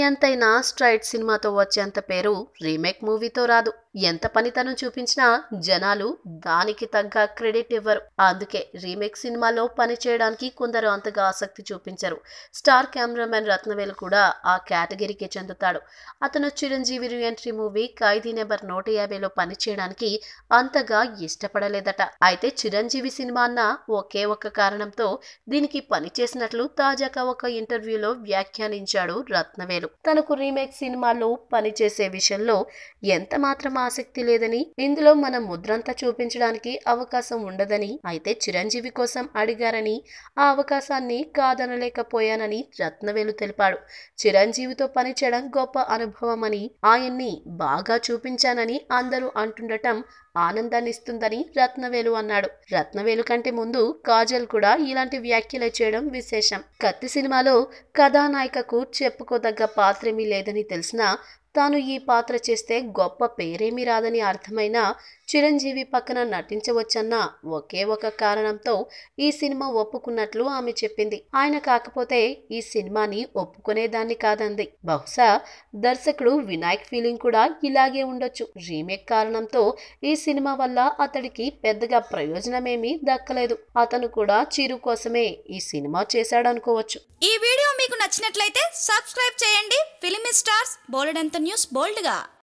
ఎంతైనా స్ట్రైట్ సినిమాతో వచ్చేంత పేరు రీమేక్ మూవీతో రాదు. ఎంత పనితనం చూపించినా జనాలు దానికి తగ్గ క్రెడిట్ ఇవ్వరు. అందుకే రీమేక్ సినిమాలో పని చేయడానికి కొందరు అంతగా ఆసక్తి చూపించరు. స్టార్ కెమెరామెన్ రత్నవేలు కూడా ఆ కేటగిరీకి చెందుతాడు. అతను చిరంజీవి రీఎంట్రీ మూవీ ఖైదీ నెంబర్ 150లో పని చేయడానికి అంతగా ఇష్టపడలేదట. అయితే చిరంజీవి సినిమా అన్న ఒకే ఒక్క కారణంతో దీనికి పని చేసినట్లు తాజాగా ఒక ఇంటర్వ్యూలో వ్యాఖ్యానించాడు రత్నవేలు. తనకు రీమేక్ సినిమాల్లో పనిచేసే విషయంలో ఎంత మాత్రం ఆసక్తి లేదని, ఇందులో మన ముద్రంతా చూపించడానికి అవకాశం ఉండదని, అయితే చిరంజీవి కోసం అడిగారని ఆ అవకాశాన్ని కాదనలేకపోయానని రత్నవేలు తెలిపాడు. చిరంజీవితో పనిచేయడం గొప్ప అనుభవమని, ఆయన్ని బాగా చూపించానని అందరూ అంటుండటం ఆనందాన్నిస్తుందని రత్నవేలు అన్నాడు. రత్నవేలు కంటే ముందు కాజల్ కూడా ఇలాంటి వ్యాఖ్యలు చేయడం విశేషం. కత్తి సినిమాలో కథానాయికకు చెప్పుకోదగ్గ పాత్రేమీ లేదని తెలిసినా తాను ఈ పాత్ర చేస్తే గొప్ప పేరేమీ రాదని అర్థమైనా చిరంజీవి పక్కన నటించవచ్చన్న ఒకే ఒక కారణంతో ఈ సినిమా ఒప్పుకున్నట్లు ఆమె చెప్పింది. ఆయన కాకపోతే ఈ సినిమాని ఒప్పుకునేదాన్ని కాదంది. బహుశా దర్శకుడు వినాయక్ ఫీలింగ్ కూడా ఇలాగే ఉండొచ్చు. రీమేక్ కారణంతో ఈ సినిమా వల్ల అతడికి పెద్దగా ప్రయోజనమేమీ దక్కలేదు. అతను కూడా చిరు కోసమే ఈ సినిమా చేశాడనుకోవచ్చు. ఈ వీడియో మీకు నచ్చినట్లయితే సబ్స్క్రైబ్ చేయండి. ఫిలిమి స్టార్స్ బోలెడంత న్యూస్ బోల్డ్గా.